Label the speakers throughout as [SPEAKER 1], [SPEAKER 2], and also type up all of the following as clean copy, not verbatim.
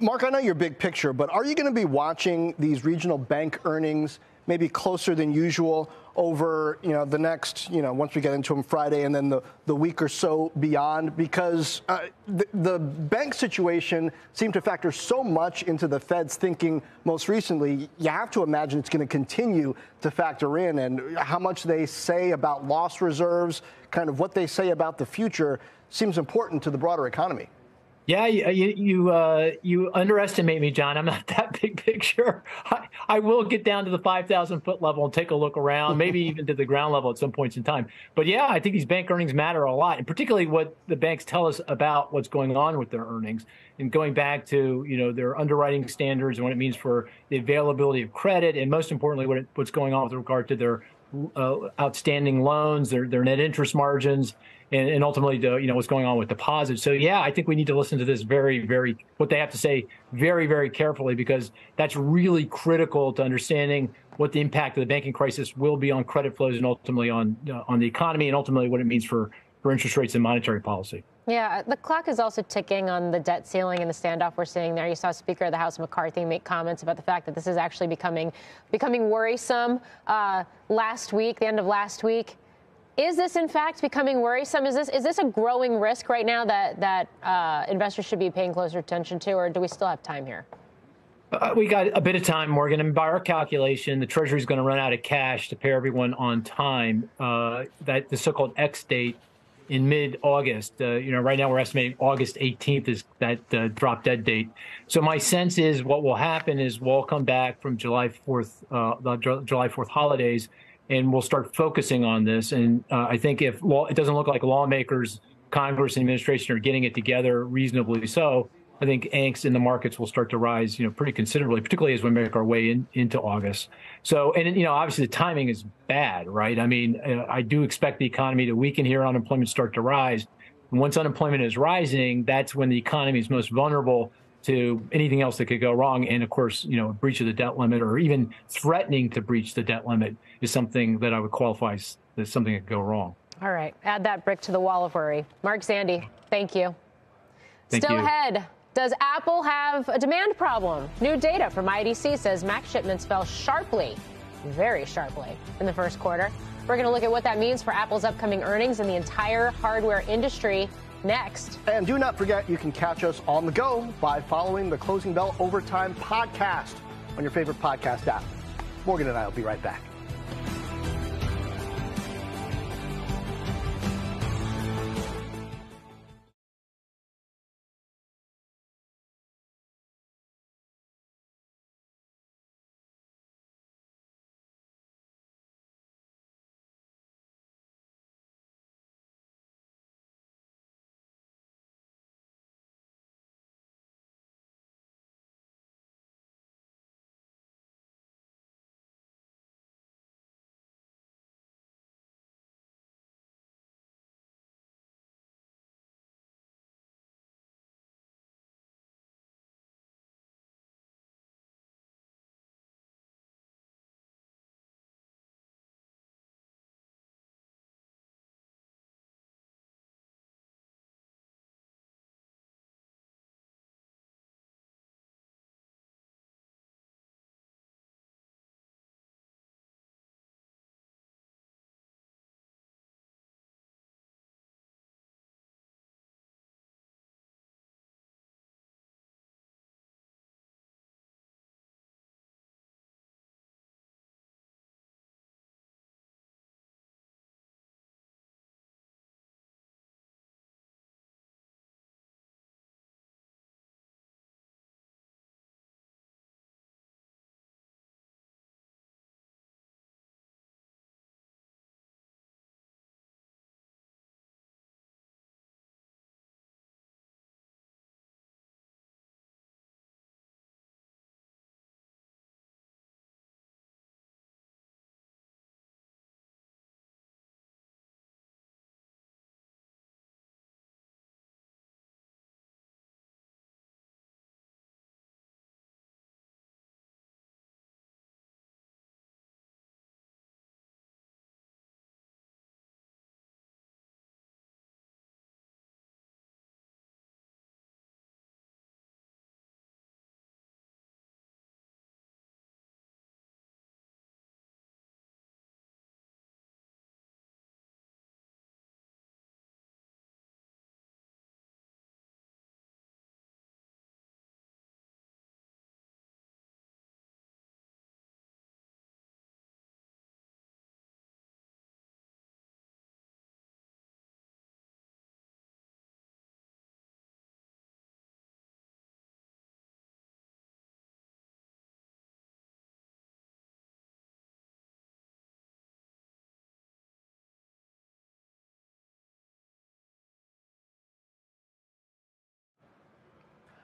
[SPEAKER 1] Mark, I know your big picture, but are you going to be watching these regional bank earnings maybe closer than usual over, the next, once we get into them Friday and then the week or so beyond? Because the bank situation seemed to factor so much into the Fed's thinking most recently. You have to imagine it's going to continue to factor in, and how much they say about loss reserves, kind of what they say about the future, seems important to the broader economy.
[SPEAKER 2] Yeah, you underestimate me, John. I'm not that big picture. I will get down to the 5,000-foot level and take a look around, maybe even to the ground level at some points in time. But yeah, I think these bank earnings matter a lot, and particularly what the banks tell us about what's going on with their earnings, and going back to their underwriting standards and what it means for the availability of credit, and most importantly, what's going on with regard to their outstanding loans, their net interest margins, and ultimately what's going on with deposits. So yeah, I think we need to listen to this what they have to say very, very carefully, because that's really critical to understanding what the impact of the banking crisis will be on credit flows and ultimately on the economy, and ultimately what it means for interest rates and monetary policy.
[SPEAKER 3] Yeah, the clock is also ticking on the debt ceiling and the standoff we're seeing there. You saw Speaker of the House McCarthy make comments about the fact that this is actually becoming worrisome last week, the end of last week. Is this, in fact, becoming worrisome? Is this a growing risk right now that investors should be paying closer attention to, or do we still have time here?
[SPEAKER 2] We got a bit of time, Morgan. And by our calculation, the Treasury is going to run out of cash to pay everyone on time. That the so-called X date in mid-August. Right now we're estimating August 18th is that drop dead date. So my sense is what will happen is we'll come back from July 4th, the July 4th holidays, and we'll start focusing on this. And I think it doesn't look like lawmakers, Congress, and administration are getting it together reasonably so, I think angst in the markets will start to rise, pretty considerably, particularly as we make our way into August. So, and obviously the timing is bad, right? I mean, I do expect the economy to weaken here, unemployment start to rise. And once unemployment is rising, that's when the economy is most vulnerable to anything else that could go wrong. And of course, a breach of the debt limit, or even threatening to breach the debt limit, is something that I would qualify as something that could go wrong.
[SPEAKER 3] All right. Add that brick to the wall of worry. Mark Zandi, thank you. Still ahead. Does Apple have a demand problem? New data from IDC says Mac shipments fell sharply, very sharply, in the first quarter. We're going to look at what that means for Apple's upcoming earnings and the entire hardware industry next.
[SPEAKER 1] And do not forget, you can catch us on the go by following the Closing Bell Overtime podcast on your favorite podcast app. Morgan and I will be right back.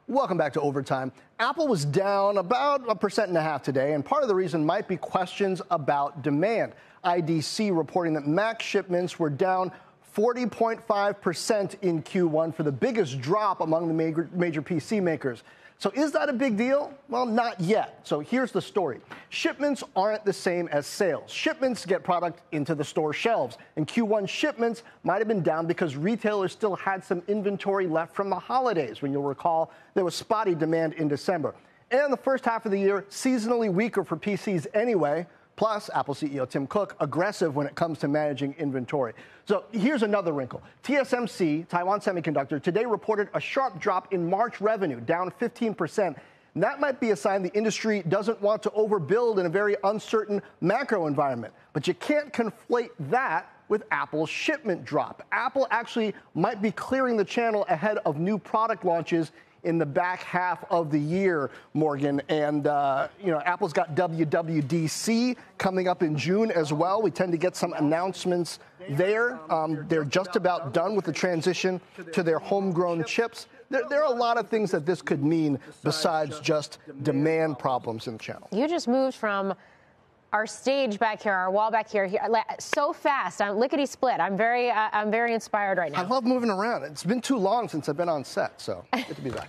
[SPEAKER 1] Welcome back to Overtime. Apple was down about 1.5% today, and part of the reason might be questions about demand. IDC reporting that Mac shipments were down 40.5% in Q1 for the biggest drop among the major PC makers. So is that a big deal? Well, not yet. So here's the story. Shipments aren't the same as sales. Shipments get product into the store shelves. And Q1 shipments might have been down because retailers still had some inventory left from the holidays. When you'll recall, there was spotty demand in December. And the first half of the year, seasonally weaker for PCs anyway. Plus, Apple CEO Tim Cook, aggressive when it comes to managing inventory. So here's another wrinkle. TSMC, Taiwan Semiconductor, today reported a sharp drop in March revenue, down 15%. And that might be a sign the industry doesn't want to overbuild in a very uncertain macro environment. But you can't conflate that with Apple's shipment drop. Apple actually might be clearing the channel ahead of new product launches in the back half of the year, Morgan. And, Apple's got WWDC coming up in June as well. We tend to get some announcements there. They're just about done with the transition to their homegrown chips. There are a lot of things that this could mean besides just demand problems in the channel.
[SPEAKER 3] You just moved from our stage back here, our wall back here, so fast. I'm lickety split. I'm very inspired right now.
[SPEAKER 1] I love moving around. It's been too long since I've been on set, so good to be back.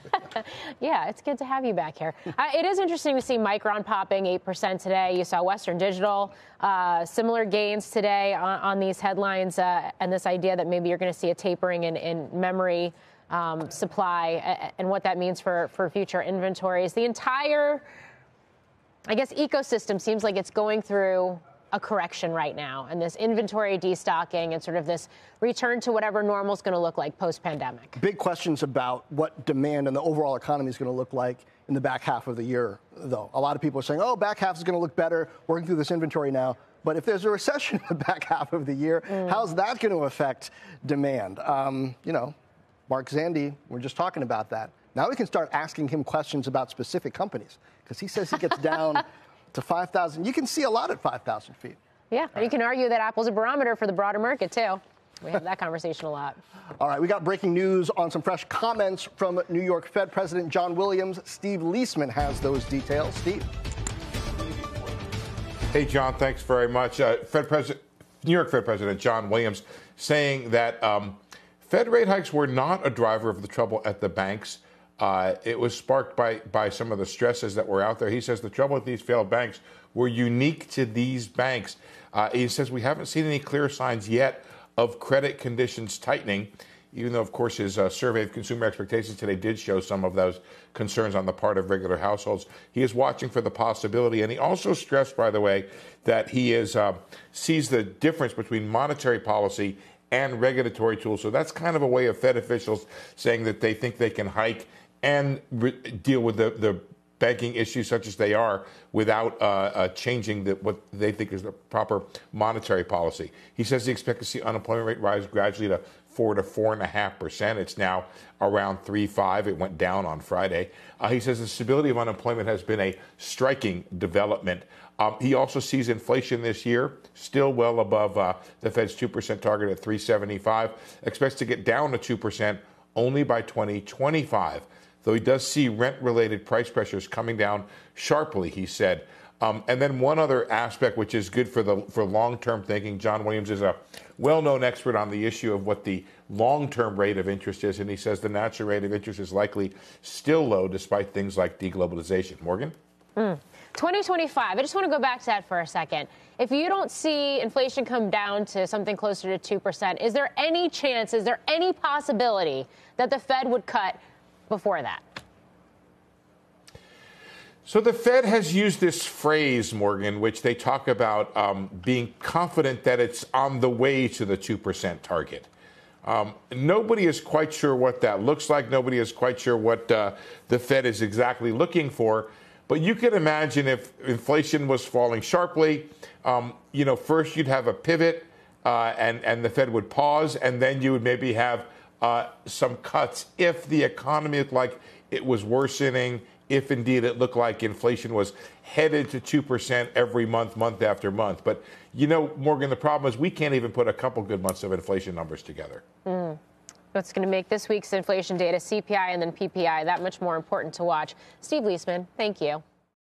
[SPEAKER 3] Yeah, it's good to have you back here. It is interesting to see Micron popping 8% today. You saw Western Digital, similar gains today on these headlines, and this idea that maybe you're going to see a tapering in memory supply and what that means for future inventories. The entire ecosystem seems like it's going through a correction right now, and this inventory destocking and sort of this return to whatever normal is going to look like post-pandemic.
[SPEAKER 1] Big questions about what demand and the overall economy is going to look like in the back half of the year, though. A lot of people are saying, back half is going to look better, working through this inventory now. But if there's a recession in the back half of the year, how's that going to affect demand? Mark Zandi, we're just talking about that. Now we can start asking him questions about specific companies, because he says he gets down to 5,000. You can see a lot at 5,000 feet.
[SPEAKER 3] Yeah, and you can argue that Apple's a barometer for the broader market, too. We have that conversation a lot.
[SPEAKER 1] All right, we got breaking news on some fresh comments from New York Fed President John Williams. Steve Leisman has those details. Steve.
[SPEAKER 4] Hey, John, thanks very much. New York Fed President John Williams saying that Fed rate hikes were not a driver of the trouble at the banks. It was sparked by some of the stresses that were out there. He says the trouble with these failed banks were unique to these banks. He says we haven't seen any clear signs yet of credit conditions tightening, even though, of course, his survey of consumer expectations today did show some of those concerns on the part of regular households. He is watching for the possibility, and he also stressed, by the way, that he sees the difference between monetary policy and regulatory tools. So that's kind of a way of Fed officials saying that they think they can hike and deal with the banking issues such as they are without changing what they think is the proper monetary policy. He says he expects to see unemployment rate rise gradually to 4 to 4.5%. It's now around 3.5. It went down on Friday. He says the stability of unemployment has been a striking development. He also sees inflation this year still well above the Fed's 2% target at 3.75. Expects to get down to 2% only by 2025. Though he does see rent-related price pressures coming down sharply, he said. And then one other aspect which is good for long-term thinking. John Williams is a well-known expert on the issue of what the long-term rate of interest is, and he says the natural rate of interest is likely still low despite things like deglobalization. Morgan?
[SPEAKER 3] 2025, I just want to go back to that for a second. If you don't see inflation come down to something closer to 2%, is there any chance, is there any possibility that the Fed would cut before that?
[SPEAKER 4] So the Fed has used this phrase, Morgan, which they talk about being confident that it's on the way to the 2% target. Nobody is quite sure what that looks like. Nobody is quite sure what the Fed is exactly looking for. But you can imagine if inflation was falling sharply, first you'd have a pivot and the Fed would pause, and then you would maybe have some cuts if the economy looked like it was worsening, if indeed it looked like inflation was headed to 2% every month, month after month. But, Morgan, the problem is we can't even put a couple good months of inflation numbers together.
[SPEAKER 3] what's going to make this week's inflation data, CPI and then PPI, that much more important to watch. Steve Leisman, thank you.